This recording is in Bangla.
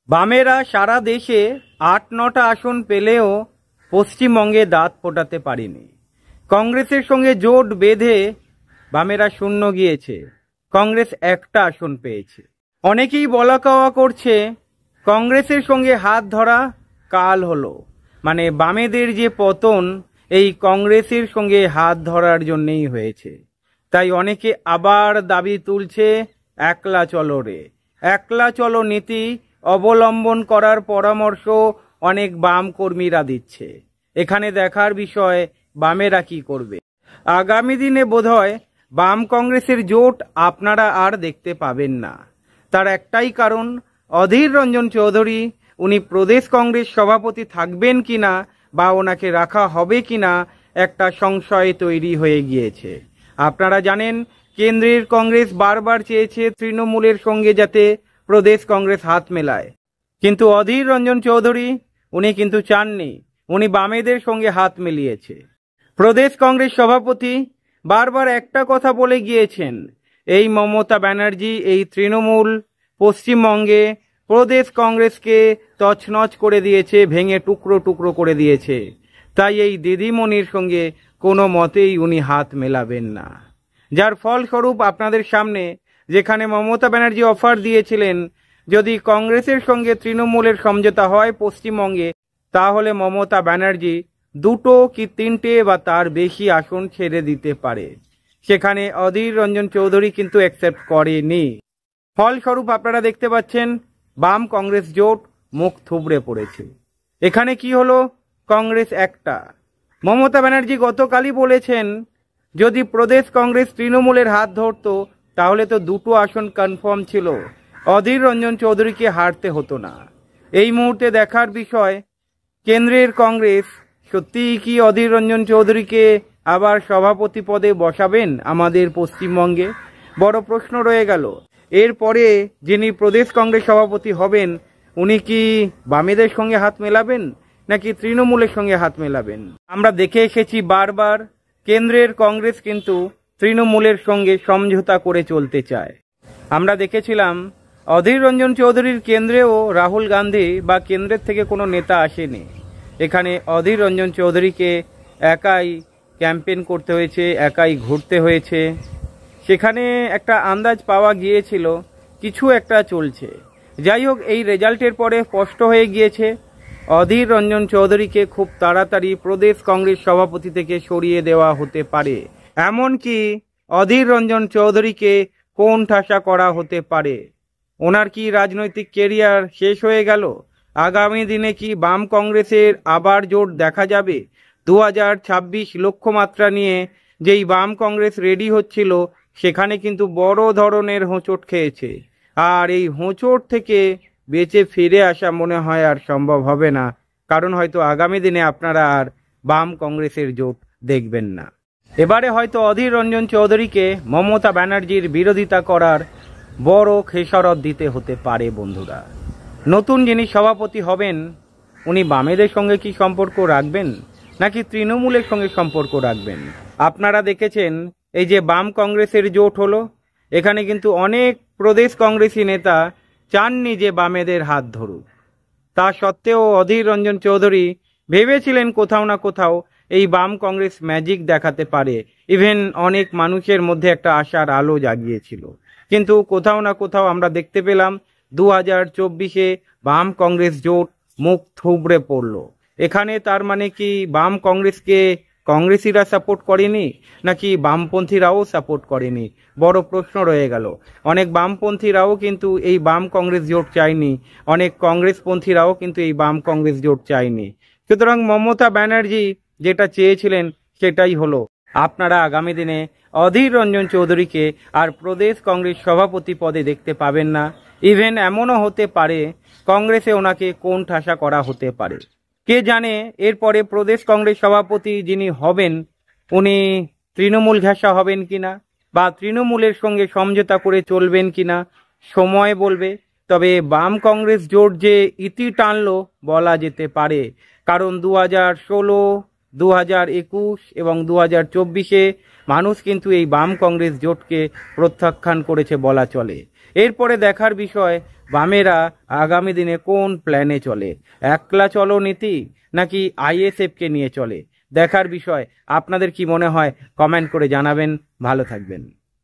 বামেরা সারা দেশে ৮-৯টা আসন পেলেও পশ্চিমবঙ্গে দাঁত ফোটাতে পারেনি। কংগ্রেসের সঙ্গে জোট বেঁধে বামেরা শূন্য গিয়েছে, কংগ্রেস একটা আসন পেয়েছে। অনেকেই বলা কওয়া করছে কংগ্রেসের সঙ্গে হাত ধরা কাল হলো, মানে বামেদের যে পতন এই কংগ্রেসের সঙ্গে হাত ধরার জন্যই হয়েছে। তাই অনেকে আবার দাবি তুলছে একলা চলো রে, একলা চলো নীতি অবলম্বন করার পরামর্শ অনেক বাম কর্মীরা দিচ্ছে। এখানে দেখার বিষয় বামেরা কি করবে। আগামী দিনে বোধহয় বাম কংগ্রেসের জোট আপনারা আর দেখতে পাবেন না। তার একটাই কারণ, অধীর রঞ্জন চৌধুরী উনি প্রদেশ কংগ্রেস সভাপতি থাকবেন কিনা বা ওনাকে রাখা হবে কিনা একটা সংশয় তৈরি হয়ে গিয়েছে। আপনারা জানেন কেন্দ্রের কংগ্রেস বারবার চেয়েছে তৃণমূলের সঙ্গে যাতে প্রদেশ কংগ্রেস হাত মেলায়, কিন্তু অধীর রঞ্জন চৌধুরী উনি কিন্তু চাননি, উনি বামেদের সঙ্গে হাত মিলিয়েছে। প্রদেশ কংগ্রেস সভাপতি বারবার একটা কথা বলে গিয়েছেন, এই মমতা ব্যানার্জি এই তৃণমূল পশ্চিমবঙ্গে প্রদেশ কংগ্রেসকে তছনছ করে দিয়েছে, ভেঙে টুকরো টুকরো করে দিয়েছে, তাই এই দিদিমণির সঙ্গে কোনো মতেই উনি হাত মেলাবেন না। যার ফলস্বরূপ আপনাদের সামনে যেখানে মমতা ব্যানার্জি অফার দিয়েছিলেন যদি কংগ্রেসের সঙ্গে তৃণমূলের সমঝোতা হয় পশ্চিমবঙ্গে, তাহলে মমতা ব্যানার্জি 2টো কি 3টে বা তার বেশি আসন ছেড়ে দিতে পারে, সেখানে অধীর রঞ্জন চৌধুরী কিন্তু অ্যাকসেপ্ট করেনি। ফলস্বরূপ আপনারা দেখতে পাচ্ছেন বাম কংগ্রেস জোট মুখ থুবড়ে পড়েছে। এখানে কি হলো, কংগ্রেস একটা। মমতা ব্যানার্জি গতকালই বলেছেন যদি প্রদেশ কংগ্রেস তৃণমূলের হাত ধরতো তাহলে তো 2টো আসন কনফার্ম ছিল, অধীর রঞ্জন চৌধুরীকে হারতে হতো না। এই মুহূর্তে দেখার বিষয় কেন্দ্রের কংগ্রেস সত্যিই কি অধীর রঞ্জন চৌধুরীকে আবার সভাপতি পদে বসাবেন আমাদের পশ্চিমবঙ্গে? বড় প্রশ্ন রয়ে গেল। এরপরে যিনি প্রদেশ কংগ্রেস সভাপতি হবেন উনি কি বামেদের সঙ্গে হাত মেলাবেন নাকি তৃণমূলের সঙ্গে হাত মেলাবেন? আমরা দেখে এসেছি বারবার কেন্দ্রের কংগ্রেস কিন্তু তৃণমূলের সঙ্গে সমঝোতা করে চলতে চায়। আমরা দেখেছিলাম অধীর রঞ্জন চৌধুরীর কেন্দ্রেও রাহুল গান্ধী বা কেন্দ্রের থেকে কোনো নেতা আসেনি, এখানে অধীর রঞ্জন চৌধুরীকে একাই ক্যাম্পেইন করতে হয়েছে, একাই ঘুরতে হয়েছে। সেখানে একটা আন্দাজ পাওয়া গিয়েছিল কিছু একটা চলছে। যাই হোক, এই রেজাল্টের পরে স্পষ্ট হয়ে গিয়েছে অধীর রঞ্জন চৌধুরীকে খুব তাড়াতাড়ি প্রদেশ কংগ্রেস সভাপতি থেকে সরিয়ে দেওয়া হতে পারে, এমনকি অধীর রঞ্জন চৌধুরীকে কোণ ঠাসা করা হতে পারে। ওনার কি রাজনৈতিক কেরিয়ার শেষ হয়ে গেল? আগামী দিনে কি বাম কংগ্রেসের আবার জোট দেখা যাবে? 2026 লক্ষ্যমাত্রা নিয়ে যেই বাম কংগ্রেস রেডি হচ্ছিল সেখানে কিন্তু বড় ধরনের হোঁচট খেয়েছে, আর এই হোঁচট থেকে বেঁচে ফিরে আসা মনে হয় আর সম্ভব হবে না, কারণ হয়তো আগামী দিনে আপনারা আর বাম কংগ্রেসের জোট দেখবেন না। এবারে হয়তো অধীর রঞ্জন চৌধুরীকে মমতা ব্যানার্জির বিরোধিতা করার বড় খেসারত দিতে হতে পারে। বন্ধুরা, নতুন যিনি সভাপতি হবেন উনি বামেদের সঙ্গে কি সম্পর্ক রাখবেন নাকি তৃণমূলের সঙ্গে সম্পর্ক রাখবেন? আপনারা দেখেছেন এই যে বাম কংগ্রেসের জোট হলো, এখানে কিন্তু অনেক প্রদেশ কংগ্রেসী নেতা চাননি যে বামেদের হাত ধরুক। তা সত্ত্বেও অধীর রঞ্জন চৌধুরী ভেবেছিলেন কোথাও না কোথাও এই বাম কংগ্রেস ম্যাজিক দেখাতে পারে, ইভেন অনেক মানুষের মধ্যে একটা আশার আলো জাগিয়েছিল। কিন্তু কোথাও না কোথাও আমরা দেখতে পেলাম 2024-এ বাম কংগ্রেস জোট মুখ থুবড়ে পড়ল। এখানে তার মানে কি বাম কংগ্রেসকে কংগ্রেসিরা সাপোর্ট করেনি নাকি বামপন্থীরাও সাপোর্ট করেনি? বড় প্রশ্ন রয়ে গেল। অনেক বামপন্থীরাও কিন্তু এই বাম কংগ্রেস জোট চায়নি, অনেক কংগ্রেসপন্থীরাও কিন্তু এই বাম কংগ্রেস জোট চায়নি। সুতরাং মমতা ব্যানার্জি যেটা চেয়েছিলেন সেটাই হলো। আপনারা আগামী দিনে অধীর রঞ্জন চৌধুরীকে আর প্রদেশ কংগ্রেস সভাপতি পদে দেখতে পাবেন না। ইভেন এমনও হতে পারে কংগ্রেসে ওনাকে কোণ ঠাসা করা হতে পারে। কে জানে এরপরে প্রদেশ কংগ্রেস সভাপতি যিনি হবেন উনি তৃণমূল ঘেঁষা হবেন কিনা বা তৃণমূলের সঙ্গে সমঝোতা করে চলবেন কিনা, সময় বলবে। তবে বাম কংগ্রেস জোট যে ইতি টানলো বলা যেতে পারে, কারণ 2016, 2021 এবং 2024-এ মানুষ কিন্তু এই বাম কংগ্রেস জোটকে প্রত্যাখ্যান করেছে বলা চলে। এরপরে দেখার বিষয় বামেরা আগামী দিনে কোন প্ল্যানে চলে, একলা চলো নীতি নাকি আইএসএফকে নিয়ে চলে, দেখার বিষয়। আপনাদের কি মনে হয় কমেন্ট করে জানাবেন। ভালো থাকবেন।